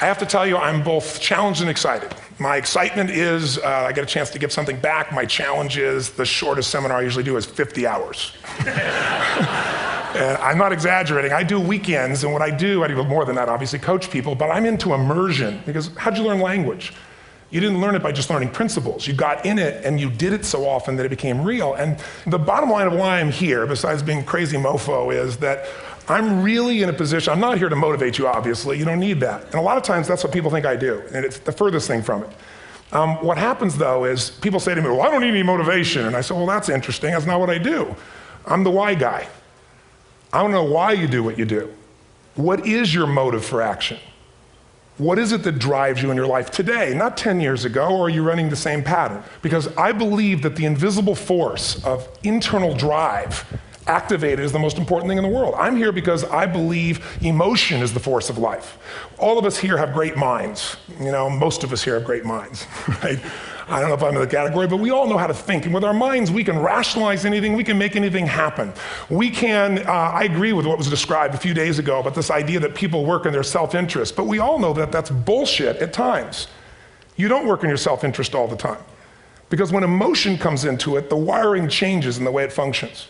I have to tell you, I'm both challenged and excited. My excitement is I get a chance to give something back. My challenge is the shortest seminar I usually do is 50 hours. And I'm not exaggerating. I do weekends, and what I do more than that, obviously, coach people, but I'm into immersion, because how'd you learn language? You didn't learn it by just learning principles. You got in it, and you did it so often that it became real. And the bottom line of why I'm here, besides being crazy mofo, is that I'm really in a position, I'm not here to motivate you, obviously. You don't need that. And a lot of times, that's what people think I do, and it's the furthest thing from it. What happens, though, is people say to me, well, I don't need any motivation. And I say, well, that's interesting. That's not what I do. I'm the why guy. I don't know why you do what you do. What is your motive for action? What is it that drives you in your life today, not 10 years ago, or are you running the same pattern? Because I believe that the invisible force of internal drive activated is the most important thing in the world. I'm here because I believe emotion is the force of life. All of us here have great minds. You know, most of us here have great minds, right? I don't know if I'm in the category, but we all know how to think. And with our minds, we can rationalize anything. We can make anything happen. We can, I agree with what was described a few days ago about this idea that people work in their self-interest. But we all know that that's bullshit at times. You don't work in your self-interest all the time. Because when emotion comes into it, the wiring changes in the way it functions.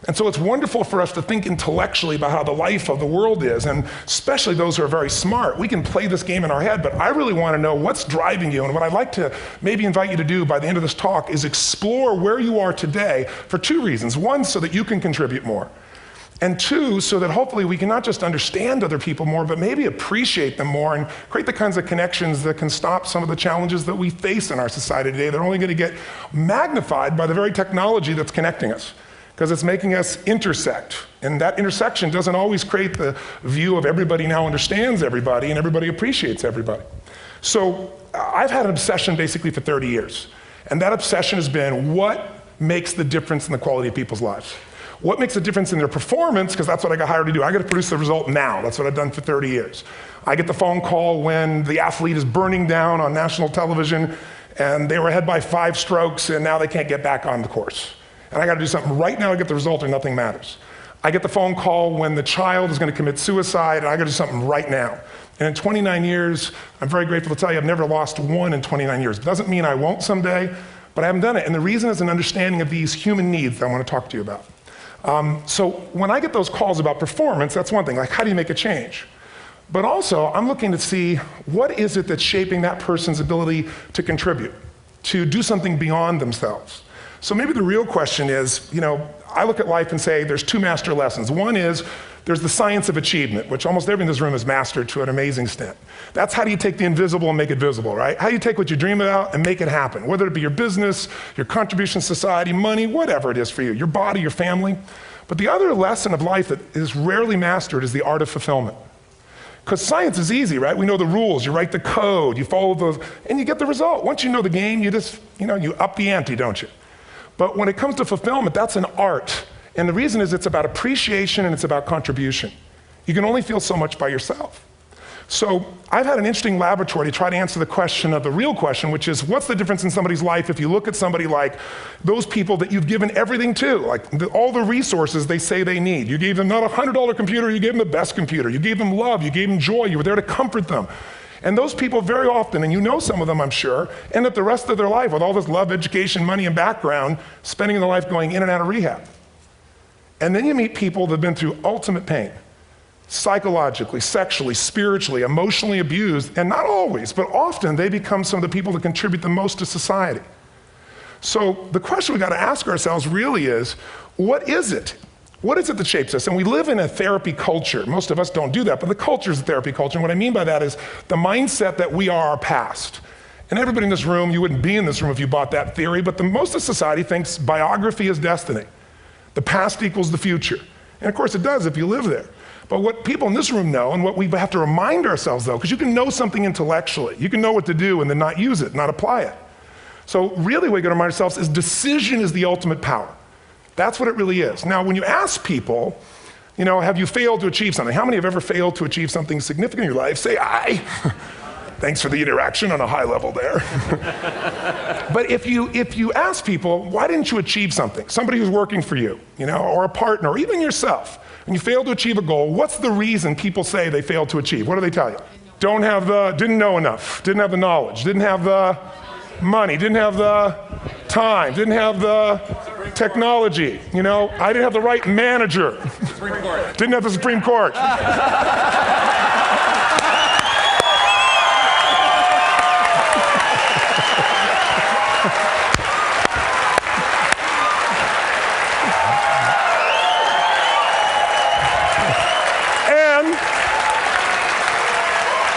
And so it's wonderful for us to think intellectually about how the life of the world is, and especially those who are very smart. We can play this game in our head, but I really want to know what's driving you. And what I'd like to maybe invite you to do by the end of this talk is explore where you are today for two reasons. One, so that you can contribute more. And two, so that hopefully we can not just understand other people more, but maybe appreciate them more and create the kinds of connections that can stop some of the challenges that we face in our society today. They're only going to get magnified by the very technology that's connecting us, because it's making us intersect. And that intersection doesn't always create the view of everybody now understands everybody and everybody appreciates everybody. So I've had an obsession basically for 30 years. And that obsession has been what makes the difference in the quality of people's lives? What makes a difference in their performance? Because that's what I got hired to do. I got to produce the result now. That's what I've done for 30 years. I get the phone call when the athlete is burning down on national television and they were ahead by 5 strokes and now they can't get back on the course. And I got to do something right now to get the result or nothing matters. I get the phone call when the child is going to commit suicide, and I got to do something right now. And in 29 years, I'm very grateful to tell you I've never lost one in 29 years. It doesn't mean I won't someday, but I haven't done it. And the reason is an understanding of these human needs that I want to talk to you about. So when I get those calls about performance, that's one thing, like how do you make a change? But also, I'm looking to see what is it that's shaping that person's ability to contribute, to do something beyond themselves. So maybe the real question is, you know, I look at life and say there's 2 master lessons. One is there's the science of achievement, which almost everyone in this room has mastered to an amazing extent. That's how do you take the invisible and make it visible, right? How do you take what you dream about and make it happen, whether it be your business, your contribution to society, money, whatever it is for you, your body, your family. But the other lesson of life that is rarely mastered is the art of fulfillment. Because science is easy, right? We know the rules, you write the code, you follow those, and you get the result. Once you know the game, you just, you up the ante, don't you? But when it comes to fulfillment, that's an art. And the reason is it's about appreciation and it's about contribution. You can only feel so much by yourself. So I've had an interesting laboratory to try to answer the question of the real question, which is what's the difference in somebody's life if you look at somebody like those people that you've given everything to, like all the resources they say they need. You gave them not a $100 computer, you gave them the best computer. You gave them love, you gave them joy, you were there to comfort them. And those people very often, and you know some of them I'm sure, end up the rest of their life with all this love, education, money, and background, spending their life going in and out of rehab. And then you meet people that have been through ultimate pain, psychologically, sexually, spiritually, emotionally abused, and not always, but often they become some of the people that contribute the most to society. So the question we got to ask ourselves really is, what is it? What is it that shapes us? And we live in a therapy culture. Most of us don't do that, but the culture is a therapy culture. And what I mean by that is the mindset that we are our past. And everybody in this room, you wouldn't be in this room if you bought that theory, but most of society thinks biography is destiny. The past equals the future. And of course it does if you live there. But what people in this room know, and what we have to remind ourselves though, because you can know something intellectually, you can know what to do and then not use it, not apply it. So really what we got to remind ourselves is decision is the ultimate power. That's what it really is. Now, when you ask people, have you failed to achieve something? How many have ever failed to achieve something significant in your life? Say, I. Thanks for the interaction on a high level there. But if you ask people, why didn't you achieve something? Somebody who's working for you, or a partner, or even yourself, and you failed to achieve a goal, what's the reason people say they failed to achieve? What do they tell you? didn't know enough, didn't have the knowledge, didn't have the money, didn't have the time, didn't have the technology, you know, I didn't have the right manager, didn't have the Supreme Court.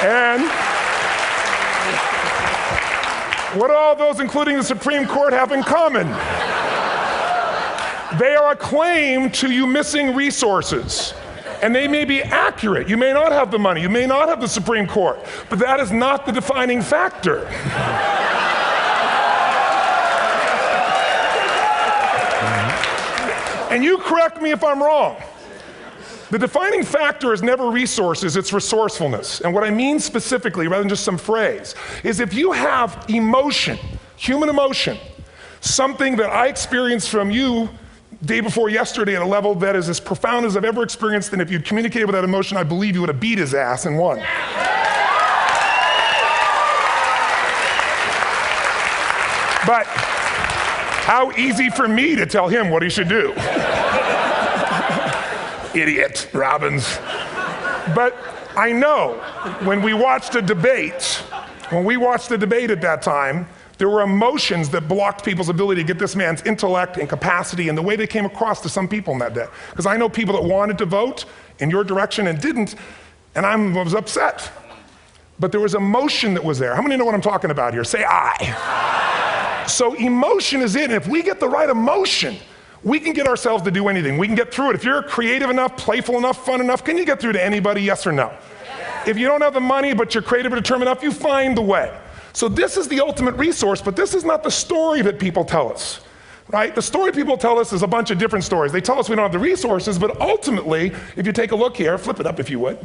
And what do all those, including the Supreme Court, have in common? They are a claim to you missing resources. And they may be accurate. You may not have the money. You may not have the Supreme Court. But that is not the defining factor. And you correct me if I'm wrong. The defining factor is never resources, it's resourcefulness. And what I mean specifically, rather than just some phrase, is if you have emotion, human emotion, something that I experienced from you day before yesterday at a level that is as profound as I've ever experienced, and if you'd communicated with that emotion, I believe you would have beat his ass and won. But how easy for me to tell him what he should do. Idiot, Robbins. But I know when we watched a debate, at that time, there were emotions that blocked people's ability to get this man's intellect and capacity and the way they came across to some people in that day. Because I know people that wanted to vote in your direction and didn't, and I was upset. But there was emotion that was there. How many know what I'm talking about here? Say I. So emotion is it, and if we get the right emotion, we can get ourselves to do anything. We can get through it. If you're creative enough, playful enough, fun enough, can you get through to anybody, yes or no? Yes. If you don't have the money, but you're creative or determined enough, you find the way. So this is the ultimate resource, but this is not the story that people tell us, right? The story people tell us is a bunch of different stories. They tell us we don't have the resources, but ultimately, if you take a look here, flip it up if you would.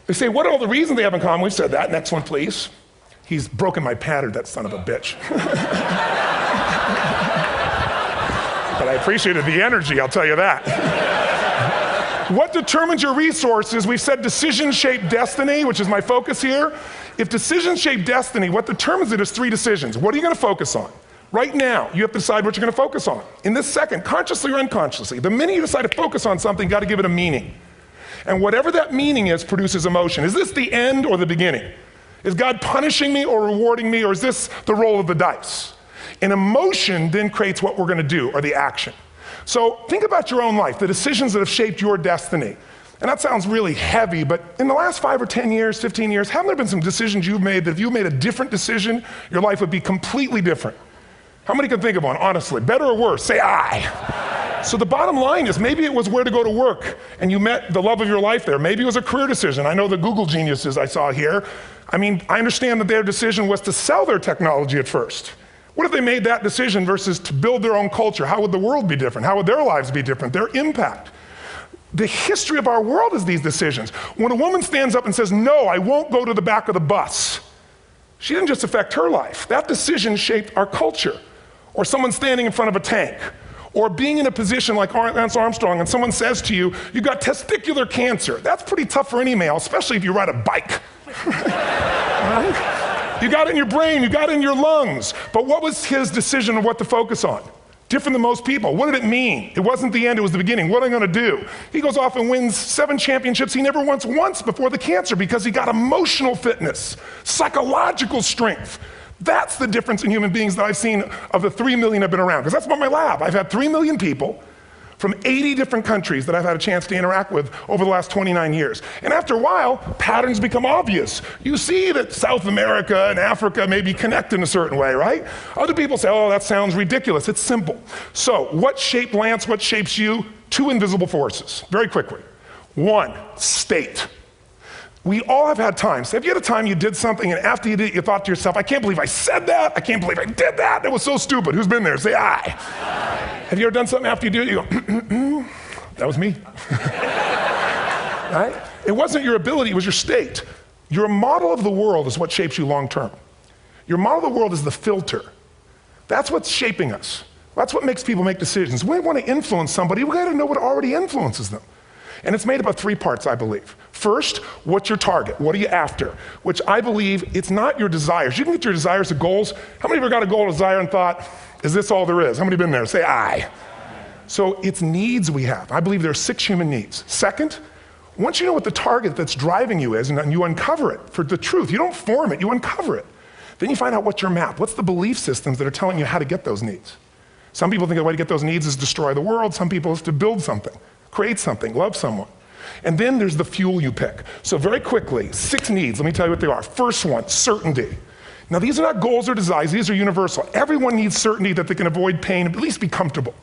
They say, what are all the reasons they have in common? We've said that. Next one, please. He's broken my pattern, that son of a bitch. But I appreciated the energy, I'll tell you that. What determines your resources? We've said decisions shape destiny, which is my focus here. If decisions shape destiny, what determines it is 3 decisions. What are you going to focus on? Right now, you have to decide what you're going to focus on. In this second, consciously or unconsciously, the minute you decide to focus on something, you've got to give it a meaning. And whatever that meaning is produces emotion. Is this the end or the beginning? Is God punishing me or rewarding me, or is this the roll of the dice? And emotion then creates what we're going to do, or the action. So think about your own life, the decisions that have shaped your destiny. And that sounds really heavy, but in the last 5 or 10 years, 15 years, haven't there been some decisions you've made that if you made a different decision, your life would be completely different? How many can think of one, honestly? Better or worse? Say I. So the bottom line is maybe it was where to go to work and you met the love of your life there. Maybe it was a career decision. I know the Google geniuses I saw here. I mean, I understand that their decision was to sell their technology at first. What if they made that decision versus to build their own culture? How would the world be different? How would their lives be different? Their impact. The history of our world is these decisions. When a woman stands up and says, no, I won't go to the back of the bus, she didn't just affect her life. That decision shaped our culture. Or someone standing in front of a tank. Or being in a position like Lance Armstrong and someone says to you, you got testicular cancer. That's pretty tough for any male, especially if you ride a bike. Right? You got it in your brain, you got it in your lungs. But what was his decision of what to focus on? Different than most people. What did it mean? It wasn't the end, it was the beginning. What am I going to do? He goes off and wins 7 championships he never won once before the cancer because he got emotional fitness, psychological strength. That's the difference in human beings that I've seen of the 3 million I've been around. Because that's about my lab. I've had 3 million people from 80 different countries that I've had a chance to interact with over the last 29 years. And after a while, patterns become obvious. You see that South America and Africa may be connected in a certain way, right? Other people say, oh, that sounds ridiculous. It's simple. So what shaped Lance, what shapes you? 2 invisible forces, very quickly. 1, state. We all have had times. Have you had a time you did something and after you did it, you thought to yourself, I can't believe I said that. I can't believe I did that. That was so stupid. Who's been there? Say I. Have you ever done something after you do it, you go, that was me. Right? It wasn't your ability, it was your state. Your model of the world is what shapes you long term. Your model of the world is the filter. That's what's shaping us. That's what makes people make decisions. When we want to influence somebody, we got to know what already influences them. And it's made up of 3 parts, I believe. First, what's your target? What are you after? Which I believe it's not your desires. You can get your desires to goals. How many of you got a goal, desire, and thought, is this all there is? How many been there? Say aye. So it's needs we have. I believe there are 6 human needs. Second, once you know what the target that's driving you is, and you uncover it for the truth, you don't form it, you uncover it. Then you find out what's your map. What's the belief systems that are telling you how to get those needs? Some people think the way to get those needs is destroy the world. Some people is to build something, create something, love someone. And then there's the fuel you pick. So very quickly, 6 needs, let me tell you what they are. First one, certainty. Now these are not goals or desires, these are universal. Everyone needs certainty that they can avoid pain, at least be comfortable.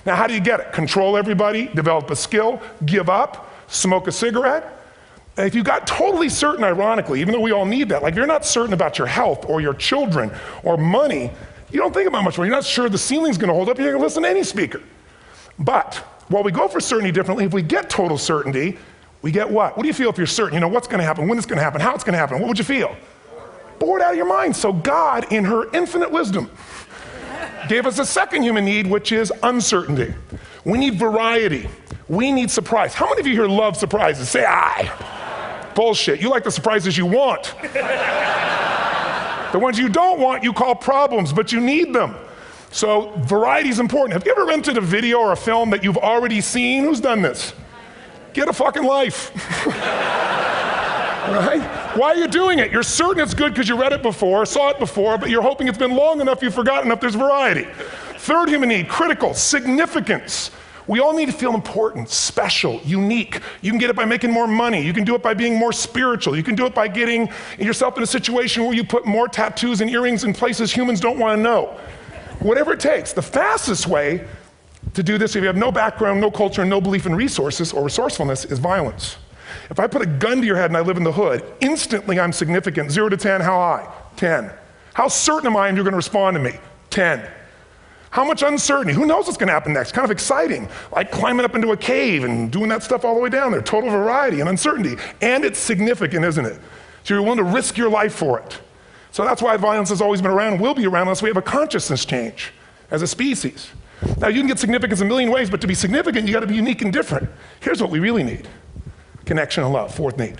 Now how do you get it? Control everybody, develop a skill, give up, smoke a cigarette. And if you got totally certain, ironically, even though we all need that, like if you're not certain about your health or your children or money, you don't think about much more. You're not sure the ceiling's gonna hold up, you're gonna listen to any speaker. But while we go for certainty differently, if we get total certainty, we get what? What do you feel if you're certain? You know what's gonna happen, when it's gonna happen, how it's gonna happen, what would you feel? Bored out of your mind. So God, in her infinite wisdom, gave us a second human need, which is uncertainty. We need variety. We need surprise. How many of you here love surprises? Say aye. Bullshit. You like the surprises you want. The ones you don't want, you call problems, but you need them. So variety is important. Have you ever rented a video or a film that you've already seen? Who's done this? Get a fucking life. Right? Why are you doing it? You're certain it's good because you read it before, saw it before, but you're hoping it's been long enough you've forgotten enough there's variety. Third human need, critical, significance. We all need to feel important, special, unique. You can get it by making more money. You can do it by being more spiritual. You can do it by getting yourself in a situation where you put more tattoos and earrings in places humans don't want to know. Whatever it takes. The fastest way to do this, if you have no background, no culture, and no belief in resources or resourcefulness, is violence. If I put a gun to your head and I live in the hood, instantly I'm significant. 0 to 10, how high? 10. How certain am I you're gonna respond to me? 10. How much uncertainty? Who knows what's gonna happen next? Kind of exciting, like climbing up into a cave and doing that stuff all the way down there. Total variety and uncertainty. And it's significant, isn't it? So you're willing to risk your life for it. So that's why violence has always been around and will be around unless we have a consciousness change as a species. Now you can get significance a million ways, but to be significant, you gotta be unique and different. Here's what we really need. Connection and love, 4th need.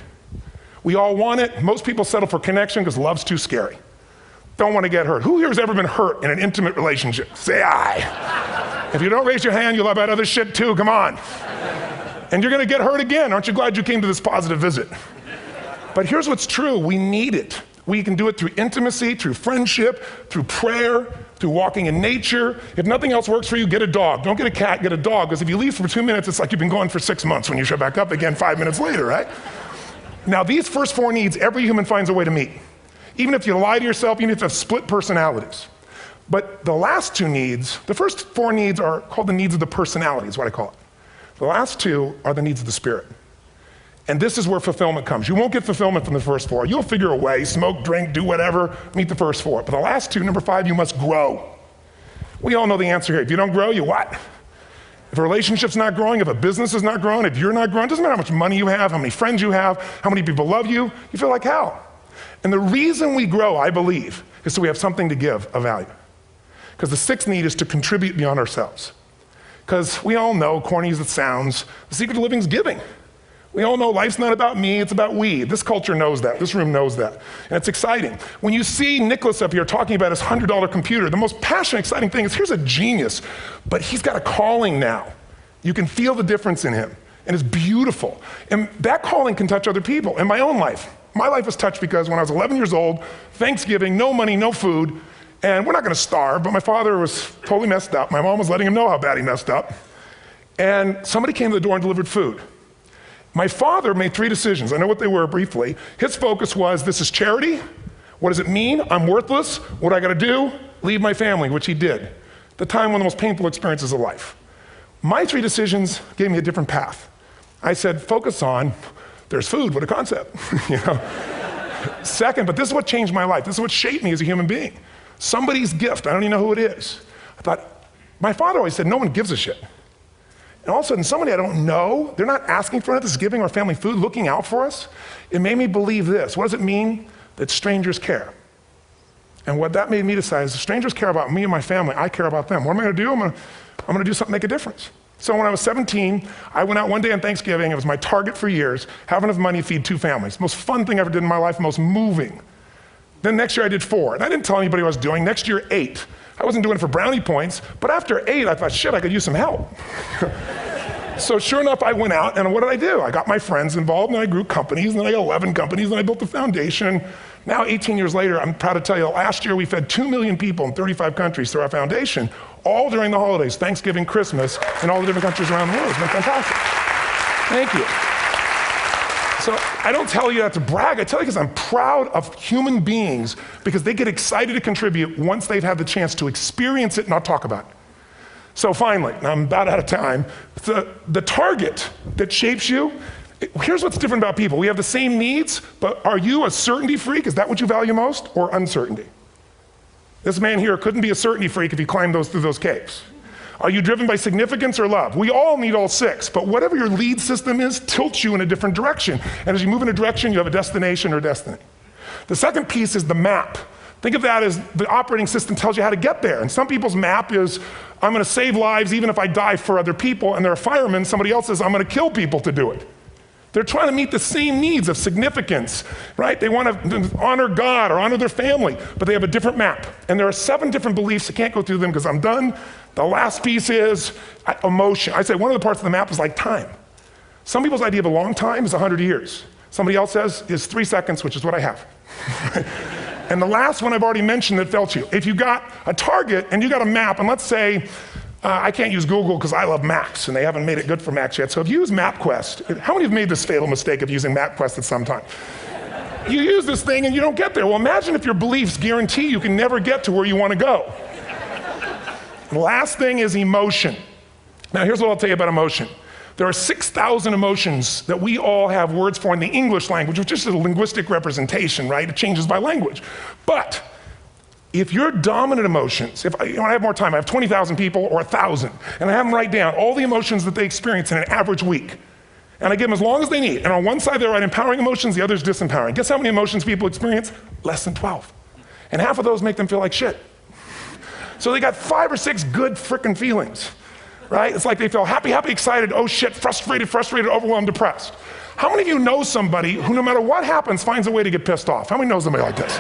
We all want it. Most people settle for connection because love's too scary. Don't want to get hurt. Who here has ever been hurt in an intimate relationship? Say aye. If you don't raise your hand, you'll have had other shit too, come on. And you're gonna get hurt again. Aren't you glad you came to this positive visit? But here's what's true, we need it. We can do it through intimacy, through friendship, through prayer, through walking in nature. If nothing else works for you, get a dog. Don't get a cat, get a dog, because if you leave for 2 minutes, it's like you've been gone for 6 months when you show back up again 5 minutes later, right? Now these first 4 needs, every human finds a way to meet. Even if you lie to yourself, even if you have split personalities. But the last 2 needs, the first 4 needs are called the needs of the personality, is what I call it. The last 2 are the needs of the spirit. And this is where fulfillment comes. You won't get fulfillment from the first 4. You'll figure a way, smoke, drink, do whatever, meet the first 4. But the last 2, number 5, you must grow. We all know the answer here. If you don't grow, you what? If a relationship's not growing, if a business is not growing, if you're not growing, it doesn't matter how much money you have, how many friends you have, how many people love you, you feel like hell. And the reason we grow, I believe, is so we have something to give of value. Because the 6th need is to contribute beyond ourselves. Because we all know, corny as it sounds, the secret of living is giving. We all know life's not about me, it's about we. This culture knows that, this room knows that. And it's exciting. When you see Nicholas up here talking about his $100 computer, the most passionate, exciting thing is here's a genius, but he's got a calling now. You can feel the difference in him, and it's beautiful. And that calling can touch other people. In my own life, my life was touched because when I was 11 years old, Thanksgiving, no money, no food, and we're not gonna starve, but my father was totally messed up. My mom was letting him know how bad he messed up. And somebody came to the door and delivered food. My father made 3 decisions. I know what they were briefly. His focus was, this is charity. What does it mean? I'm worthless. What do I gotta do? Leave my family, which he did. At the time, one of the most painful experiences of life. My 3 decisions gave me a different path. I said, focus on, there's food, what a concept. You know? Second, but this is what changed my life. This is what shaped me as a human being. Somebody's gift, I don't even know who it is. I thought, my father always said, no one gives a shit. And all of a sudden, somebody I don't know, they're not asking for it, this is giving our family food, looking out for us. It made me believe this. What does it mean? That strangers care. And what that made me decide is if strangers care about me and my family, I care about them. What am I gonna do? I'm gonna do something to make a difference. So when I was 17, I went out one day on Thanksgiving. It was my target for years, have enough money to feed 2 families. Most fun thing I ever did in my life, most moving. Then next year I did 4, and I didn't tell anybody what I was doing. Next year, 8. I wasn't doing it for brownie points, but after 8, I thought, shit, I could use some help. So sure enough, I went out, and what did I do? I got my friends involved, and I grew companies, and then I got 11 companies, and I built a foundation. Now, 18 years later, I'm proud to tell you, last year we fed 2 million people in 35 countries through our foundation, all during the holidays, Thanksgiving, Christmas, in all the different countries around the world. It's been fantastic. Thank you. So I don't tell you that to brag, I tell you because I'm proud of human beings because they get excited to contribute once they've had the chance to experience it, not talk about it. So finally, and I'm about out of time, the target that shapes you, here's what's different about people. We have the same needs, but are you a certainty freak? Is that what you value most, or uncertainty? This man here couldn't be a certainty freak if he climbed through those caves. Are you driven by significance or love? We all need all 6, but whatever your lead system is tilts you in a different direction. And as you move in a direction, you have a destination or destiny. The second piece is the map. Think of that as the operating system tells you how to get there. And some people's map is, I'm gonna save lives even if I die for other people, and they're a fireman. Somebody else says, I'm gonna kill people to do it. They're trying to meet the same needs of significance, right? They want to honor God or honor their family, but they have a different map. And there are 7 different beliefs. I can't go through them because I'm done. The last piece is emotion. I say one of the parts of the map is like time. Some people's idea of a long time is 100 years. Somebody else says is 3 seconds, which is what I have. And the last one I've already mentioned that felt you. If you got a target and you got a map, and let's say, I can't use Google because I love maps, and they haven't made it good for Macs yet. So if you use MapQuest, how many have made this fatal mistake of using MapQuest at some time? You use this thing and you don't get there. Well, imagine if your beliefs guarantee you can never get to where you want to go. The last thing is emotion. Now here's what I'll tell you about emotion. There are 6,000 emotions that we all have words for in the English language, which is a linguistic representation, right? It changes by language. But if your dominant emotions, if I have more time, I have 20,000 people or 1,000, and I have them write down all the emotions that they experience in an average week. And I give them as long as they need. And on one side, they write empowering emotions, the other is disempowering. Guess how many emotions people experience? Less than 12. And half of those make them feel like shit. So they got 5 or 6 good frickin' feelings, right? It's like they feel happy, happy, excited, oh shit, frustrated, overwhelmed, depressed. How many of you know somebody who no matter what happens finds a way to get pissed off? How many know somebody like this?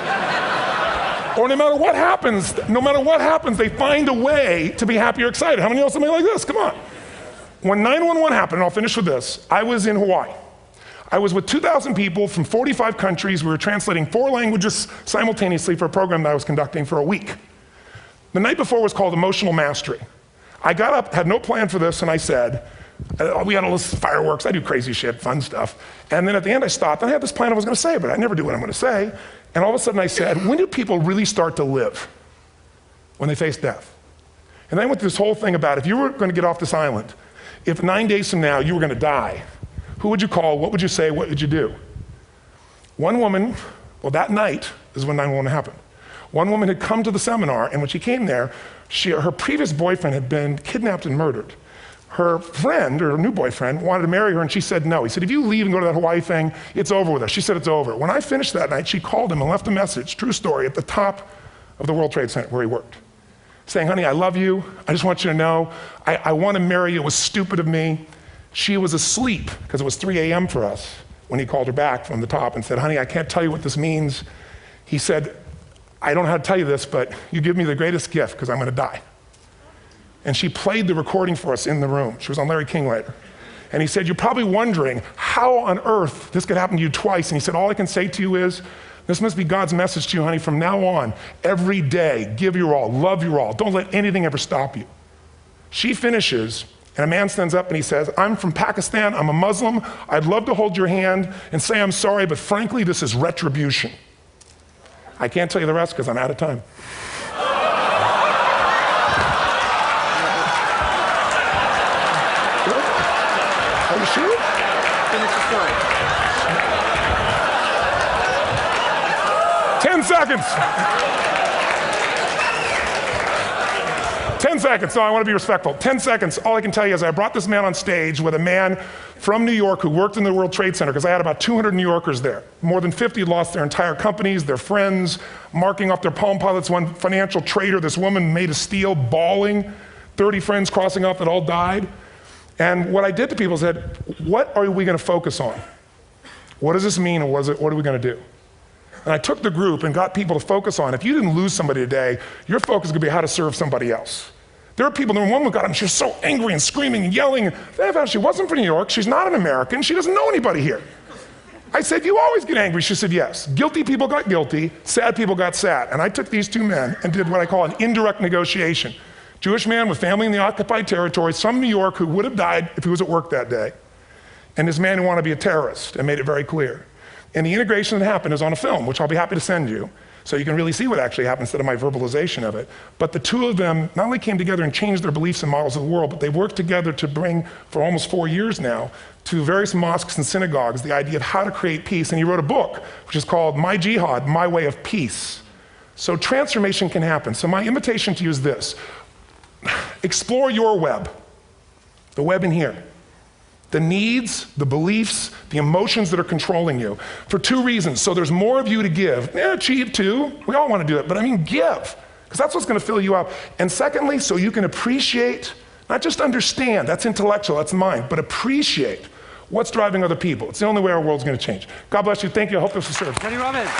Or no matter what happens, they find a way to be happy or excited. How many know somebody like this? Come on. When 9/11 happened, and I'll finish with this, I was in Hawaii. I was with 2,000 people from 45 countries. We were translating 4 languages simultaneously for a program that I was conducting for a week. The night before was called Emotional Mastery. I got up, had no plan for this, and I said, we had all this fireworks, I do crazy shit, fun stuff. And then at the end I stopped, and I had this plan I was gonna say, but I never do what I'm gonna say. And all of a sudden I said, when do people really start to live? When they face death. And then I went through this whole thing about if you were gonna get off this island, if 9 days from now you were gonna die, who would you call, what would you say, what would you do? One woman, well that night is when 9/11 happened. One woman had come to the seminar, and when she came there, her previous boyfriend had been kidnapped and murdered. Her friend, or her new boyfriend, wanted to marry her, and she said no. He said, if you leave and go to that Hawaii thing, it's over with us. She said it's over. When I finished that night, she called him and left a message, true story, at the top of the World Trade Center where he worked, saying, honey, I love you. I just want you to know, I want to marry you. It was stupid of me. She was asleep, because it was 3 a.m. for us, when he called her back from the top and said, honey, I can't tell you what this means. He said, I don't know how to tell you this, but you give me the greatest gift, because I'm going to die. And she played the recording for us in the room. She was on Larry King later. And he said, you're probably wondering how on earth this could happen to you twice. And he said, all I can say to you is, this must be God's message to you, honey. From now on, every day, give your all, love your all. Don't let anything ever stop you. She finishes, and a man stands up and he says, I'm from Pakistan, I'm a Muslim. I'd love to hold your hand and say I'm sorry, but frankly, this is retribution. I can't tell you the rest because I'm out of time. Are you sure? Finish the story. 10 seconds. 10 seconds. No, I want to be respectful. 10 seconds. All I can tell you is I brought this man on stage with a man from New York who worked in the World Trade Center, because I had about 200 New Yorkers there. More than 50 lost their entire companies, their friends, marking off their Palm Pilots. One financial trader, this woman made of steel, bawling. 30 friends crossing off that all died. And what I did to people said, what are we going to focus on? What does this mean, and what are we going to do? And I took the group and got people to focus on, if you didn't lose somebody today, your focus is going to be how to serve somebody else. There are people, the woman got up, she was so angry and screaming and yelling. And she wasn't from New York, she's not an American, she doesn't know anybody here. I said, you always get angry. She said, yes. Guilty people got guilty, sad people got sad. And I took these two men and did what I call an indirect negotiation. Jewish man with family in the occupied territory, some New York who would have died if he was at work that day, and this man who wanted to be a terrorist, and made it very clear. And the integration that happened is on a film, which I'll be happy to send you, so you can really see what actually happened instead of my verbalization of it. But the two of them not only came together and changed their beliefs and models of the world, but they worked together to bring, for almost 4 years now, to various mosques and synagogues, the idea of how to create peace. And he wrote a book, which is called My Jihad, My Way of Peace. So transformation can happen. So my invitation to you is this. Explore your web, the web in here. The needs, the beliefs, the emotions that are controlling you, for two reasons. So there's more of you to give. Achieve too, we all want to do it, but I mean give, because that's what's going to fill you up. And secondly, so you can appreciate, not just understand, that's intellectual, that's mind, but appreciate what's driving other people. It's the only way our world's going to change. God bless you, thank you, I hope this will serve. Robbins.